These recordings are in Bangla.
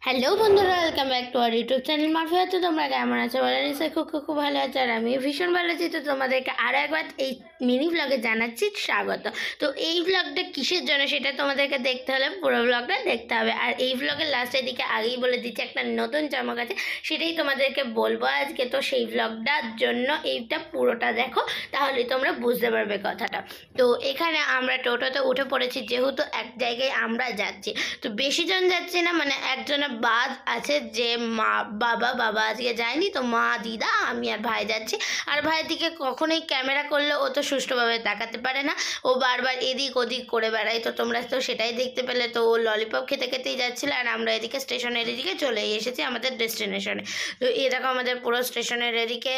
হ্যালো বন্ধুরা, welcome back to our YouTube channel মারফিয়া। তো তোমরা কেমন আছো? বলে নিশ্চয়ই খুব খুব খুব ভালো আছো, আর আমি ভীষণ ভালো আছি। তো তোমাদেরকে আরও একবার এই মিনি ব্লগে জানাচ্ছি স্বাগত। তো এই ব্লগটা কিসের জন্য সেটা তোমাদেরকে দেখতে হলে পুরো ব্লগটা দেখতে হবে। আর এই ব্লগের লাস্টের দিকে আগেই বলে দিচ্ছি একটা নতুন চমক আছে, সেটাই তোমাদেরকে বলবো আজকে। তো সেই ব্লগটার জন্য এইটা পুরোটা দেখো, তাহলে তোমরা বুঝতে পারবে কথাটা। তো এখানে আমরা টোটোতে উঠে পড়েছি, যেহেতু এক জায়গায় আমরা যাচ্ছি। তো বেশি জন যাচ্ছি না, মানে একজনের বাদ আছে, যে বাবা আজকে যায়নি, তো মা, দিদা, আমি আর ভাই যাচ্ছি। আর ভাইয়ের দিকে কখনোই ক্যামেরা করলে ও তো সুষ্ঠুভাবে তাকাতে পারে না, ও বারবার এদিক ওদিক করে বেড়ায়। তো তোমরা তো সেটাই দেখতে পেলে। তো ও ললিপপ খেতে খেতেই যাচ্ছিলো, আর আমরা এদিকে স্টেশনের এদিকে চলে এসেছি আমাদের ডেস্টিনেশনে। তো এই দেখো আমাদের পুরো স্টেশনের এদিকে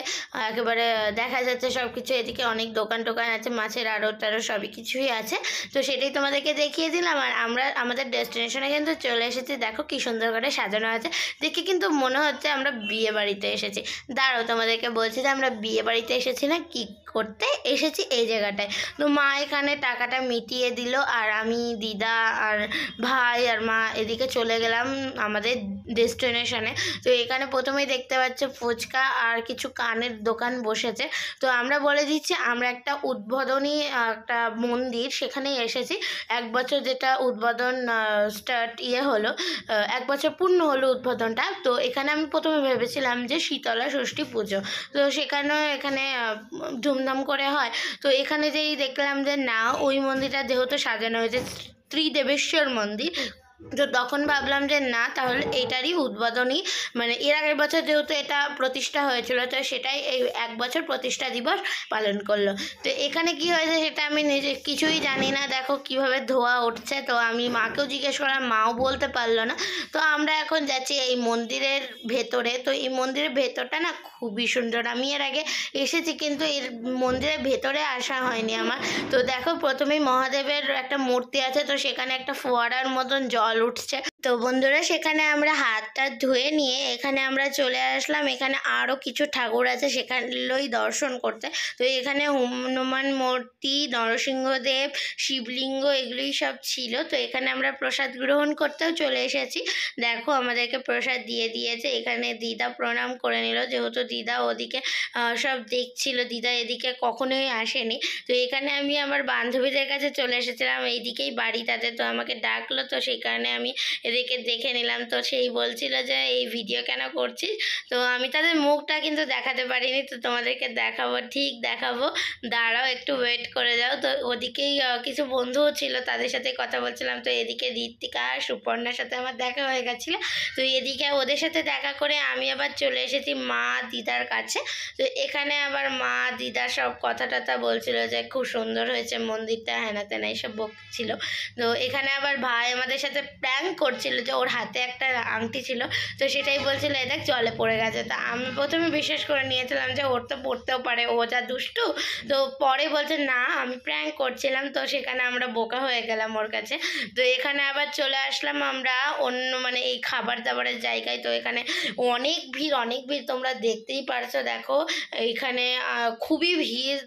একেবারে দেখা যাচ্ছে সব কিছু। এদিকে অনেক দোকান টোকান আছে, মাছের আড়ত টাড়ত সবই কিছুই আছে। তো সেটাই তোমাদেরকে দেখিয়ে দিলাম। আর আমরা আমাদের ডেস্টিনেশনে কিন্তু চলে এসেছি। দেখো কি সুন্দর করে সাজানো আছে, দেখে কিন্তু মনে হচ্ছে আমরা বিয়ে বাড়িতে এসেছি। দাঁড়াও, তোমাদেরকে বলছি যে আমরা বিয়ে বাড়িতে এসেছি না, কি করতে এসেছি এই জায়গাটায়। তো মা এখানে টাকাটা মিটিয়ে দিল, আর আমি, দিদা আর ভাই আর মা এদিকে চলে গেলাম আমাদের ডেস্টিনেশনে। তো এখানে প্রথমেই দেখতে পাচ্ছ ফুচকা আর কিছু কানের দোকান বসেছে। তো আমরা বলে দিচ্ছি আমরা একটা উদ্বোধনী একটা মন্দির সেখানেই এসেছি। 1 বছর যেটা উদ্বোধন হলো, 1 বছর পূর্ণ হলো উদ্বোধনটা। তো এখানে আমি প্রথমে ভেবেছিলাম যে শীতলা ষষ্ঠী পুজো, তো এখানে ধুমধাম করে হয়। তো এখানে যেই দেখলাম যে না, ওই মন্দিরটা যেহেতু সাজানো হয়েছে ত্রিদেবেশ্বর মন্দির, তো তখন ভাবলাম যে না, তাহলে এইটারই উদ্বোধনী, মানে এর আগের বছর যেহেতু এটা প্রতিষ্ঠা হয়েছিল, তো সেটাই এই 1 বছর প্রতিষ্ঠা দিবস পালন করলো। তো এখানে কি হয়েছে সেটা আমি নিজে কিছুই জানি না। দেখো কিভাবে ধোয়া উঠছে। তো আমি মাকেও জিজ্ঞেস করলাম, মাও বলতে পারলো না। তো আমরা এখন যাচ্ছি এই মন্দিরের ভেতরে। তো এই মন্দিরের ভেতরটা না খুবই সুন্দর। আমি এর আগে এসেছি, কিন্তু এর মন্দিরের ভেতরে আসা হয়নি আমার। তো দেখো প্রথমেই মহাদেবের একটা মূর্তি আছে, তো সেখানে একটা ফোয়ারার মতন জল উঠছে। তো বন্ধুরা, সেখানে আমরা হাতটা ধুয়ে নিয়ে এখানে আমরা চলে আসলাম। এখানে আরও কিছু ঠাকুর আছে, সেখানেই দর্শন করতে। তো এখানে হনুমান মূর্তি, নরসিংহদেব, শিবলিঙ্গ এগুলোই সব ছিল। তো এখানে আমরা প্রসাদ গ্রহণ করতেও চলে এসেছি। দেখো আমাদেরকে প্রসাদ দিয়ে দিয়েছে। এখানে দিদা প্রণাম করে নিল, যেহেতু দিদা ওদিকে সব দেখছিল, দিদা এদিকে কখনোই আসেনি। তো এখানে আমি আমার বান্ধবীদের কাছে চলে এসেছিলাম, এইদিকেই বাড়ি তাদের। তো আমাকে ডাকলো, তো সেই কারণে আমি এদিকে দেখে নিলাম। তো সেই বলছিল যে এই ভিডিও কেন করছিস। তো আমি তাদের মুখটা কিন্তু দেখাতে পারিনি, তো তোমাদেরকে দেখাবো, ঠিক দেখাবো, দাঁড়াও একটু ওয়েট করে যাও। তো ওদিকেই কিছু বন্ধুও ছিল, তাদের সাথে কথা বলছিলাম। তো এদিকে ঋত্বিকা, সুপর্ণার সাথে আমার দেখা হয়ে গেছিলো। তো এদিকে ওদের সাথে দেখা করে আমি আবার চলে এসেছি মা, দিদার কাছে। তো এখানে আবার মা, দিদা সব কথা টথা বলছিল যে খুব সুন্দর হয়েছে মন্দিরটা, হ্যানা তেনা এইসব বকছিল। তো এখানে আবার ভাই আমাদের সাথে প্র্যাঙ্ক করছিল, যে ওর হাতে একটা আংটি ছিল, তো সেটাই বলছিল এই দেখ জলে পড়ে গেছে। তা আমি প্রথমে বিশ্বাস করে নিয়েছিলাম যে ওর তো পড়তেও পারে, ও যা দুষ্টু। তো পরে বলছে না, আমি প্র্যাঙ্ক করছিলাম। তো সেখানে আমরা বোকা হয়ে গেলাম ওর কাছে। তো এখানে আবার চলে আসলাম আমরা অন্য, মানে এই খাবার দাবারের জায়গায়। তো এখানে অনেক ভিড়, তোমরা দেখতেই পারছো। দেখো এইখানে খুবই ভিড়।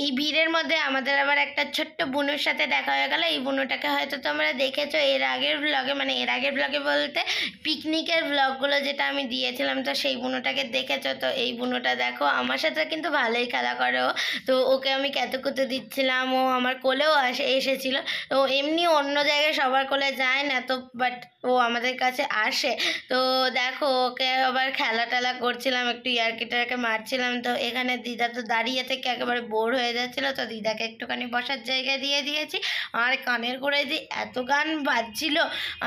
এই ভিড়ের মধ্যে আমাদের আবার একটা ছোট্ট বুনুর সাথে দেখা হয়ে গেল। এই বুনুটাকে হয়তো তোমরা দেখেছো এর আগের ব্লগে, মানে এর আগের ব্লগে বলতে পিকনিকের ব্লগগুলো যেটা আমি দিয়েছিলাম, তো সেই বুনুটাকে দেখেছো। তো এই বুনুটা দেখো আমার সাথে কিন্তু ভালোই খেলা করে ও। তো ওকে আমি ক্যাতুকুতে দিচ্ছিলাম, ও আমার কোলেও এসেছিলো। তো এমনি অন্য জায়গায় সবার কোলে যায় না, তো বাট ও আমাদের কাছে আসে। তো দেখো ওকে আবার খেলা টেলা করছিলাম, একটু ইয়ার্কি টার্কি মারছিলাম। তো এখানে দিদা তো দাঁড়িয়ে থেকে একেবারে বোর হয়ে যাচ্ছিলো, তো দিদাকে একটুখানি বসার জায়গা দিয়ে দিয়েছি। আর কানের গোড়ায় যে এত গান বাজছিল,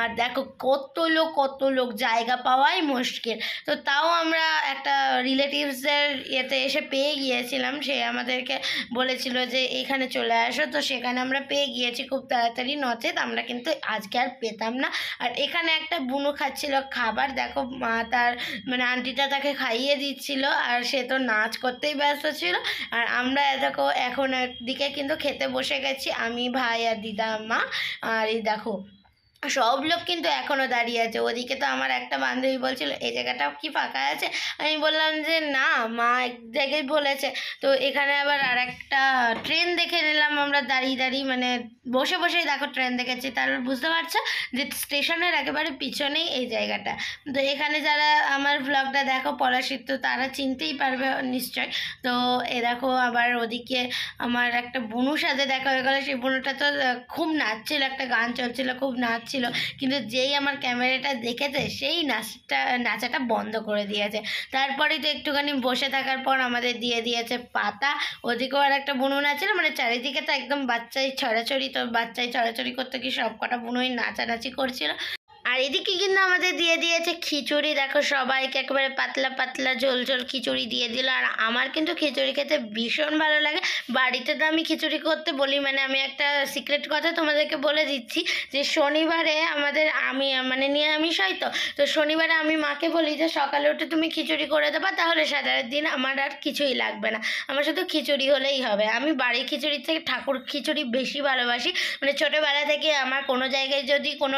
আর দেখো কত লোক, জায়গা পাওয়াই মুশকিল। তো তাও আমরা একটা রিলেটিভসদের ইয়েতে এসে পেয়ে গিয়েছিলাম, সে আমাদেরকে বলেছিল যে এখানে চলে আসো। তো সেখানে আমরা পেয়ে গিয়েছি খুব তাড়াতাড়ি, নচেত আমরা কিন্তু আজকে আর পেতাম না। আর এখানে একটা বুনু খাচ্ছিল খাবার, দেখো মা তার, মানে আন্টিটা তাকে খাইয়ে দিচ্ছিল, আর সে তো নাচ করতেই ব্যস্ত ছিল। আর আমরা দেখো এখন একদিকে কিন্তু খেতে বসে গেছি, আমি, ভাই আর দিদা, মা। আর এই দেখো সব লোক কিন্তু এখনো দাঁড়িয়ে আছে। ওদিকে তো আমার একটা বান্ধবী বলছিল এই জায়গাটাও কি ফাঁকা আছে, আমি বললাম যে না মা এক জায়গায় বলেছে। তো এখানে আবার আর একটা ট্রেন দেখে নিলাম আমরা দাঁড়িয়ে দাঁড়িয়ে, মানে বসে বসেই দেখো ট্রেন দেখেছি। তারপর বুঝতে পারছো যে স্টেশনের একেবারে পিছনেই এই জায়গাটা। তো এখানে যারা আমার ব্লগটা দেখো পলাশির, তো তারা চিনতেই পারবে নিশ্চয়। তো এ দেখো আবার ওদিকে আমার একটা বুনুর সাথে দেখা হয়ে গেলো। সেই বুনুটা তো খুব নাচছিল, একটা গান চলছিল, খুব নাচছিল, কিন্তু যেই আমার ক্যামেরাটা দেখেছে সেই নাচাটা বন্ধ করে দিয়েছে। তারপরেই তো একটুখানি বসে থাকার পর আমাদের দিয়ে দিয়েছে পাতা। ওদিকেও আর একটা বুনু নাচছিল, মানে চারিদিকে তো একদম বাচ্চাই ছড়াছড়ি। তো বাচ্চাই ছড়াছড়ি করতে কি সব কটা বুনুই নাচানাচি করছিল। আর এদিকে কিন্তু আমাদের দিয়ে দিয়েছে খিচুড়ি। দেখো সবাইকে একেবারে পাতলা পাতলা ঝোল ঝোল খিচুড়ি দিয়ে দিল। আর আমার কিন্তু খিচুড়ি খেতে ভীষণ ভালো লাগে। বাড়িতে তো আমি খিচুড়ি করতে বলি, মানে আমি একটা সিক্রেট কথা তোমাদেরকে বলে দিচ্ছি যে শনিবারে আমাদের আমি মানে নিরামিষ হয়। তো তো শনিবারে আমি মাকে বলি যে সকালে উঠে তুমি খিচুড়ি করে দেবা, তাহলে সারাদিন দিন আমার আর কিছুই লাগবে না, আমার শুধু খিচুড়ি হলেই হবে। আমি বাড়ির খিচুড়ির থেকে ঠাকুর খিচুড়ি বেশি ভালোবাসি। মানে ছোটোবেলা থেকে আমার কোনো জায়গায় যদি কোনো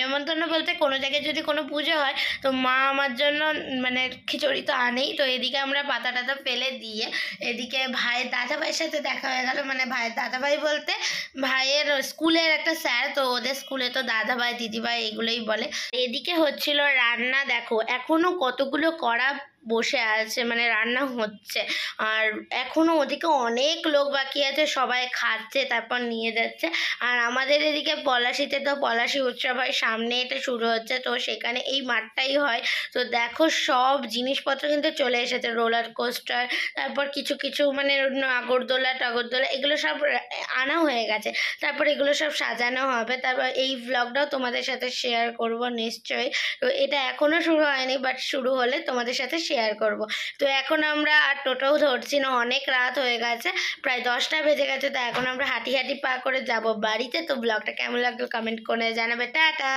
নেমন্তন্ন বলতে কোনো জায়গায় যদি কোনো পুজো হয়, তো মা আমার জন্য মানে খিচুড়ি তো আনেই। তো এদিকে আমরা পাতা টাতা ফেলে দিয়ে এদিকে ভাইয়ের দাদাভাইয়ের সাথে দেখা হয়ে গেল। মানে ভাইয়ের দাদাভাই বলতে ভাইয়ের স্কুলের একটা স্যার। তো ওদের স্কুলে তো দাদাভাই দিদিভাই এগুলোই বলে। এদিকে হচ্ছিল রান্না। দেখো এখনো কতগুলো কড়া বসে আছে, মানে রান্না হচ্ছে। আর এখনো ওদিকে অনেক লোক বাকি আছে, সবাই খাচ্ছে তারপর নিয়ে যাচ্ছে। আর আমাদের এদিকে পলাশিতে তো পলাশি উৎসব হয়, সামনে এটা শুরু হচ্ছে। তো সেখানে এই মাঠটাই হয়। তো দেখো সব জিনিসপত্র কিন্তু চলে এসেছে, রোলার কোস্টার, তারপর কিছু কিছু মানে নাগরদোলা টাগরদোলা এগুলো সব আনা হয়ে গেছে। তারপর এগুলো সব সাজানো হবে। তারপর এই ভ্লগটাও তোমাদের সাথে শেয়ার করব নিশ্চয়ই। তো এটা এখনও শুরু হয়নি, বাট শুরু হলে তোমাদের সাথে শেয়ার করব। তো এখন আমরা আর টোটোও ধরছি না, অনেক রাত হয়ে গেছে, প্রায় 10টা বেজে গেছে। তো এখন আমরা হাঁটি হাঁটি পা করে যাব বাড়িতে। তো ব্লগটা কেমন লাগলো কমেন্ট করে জানাবে। টাটা।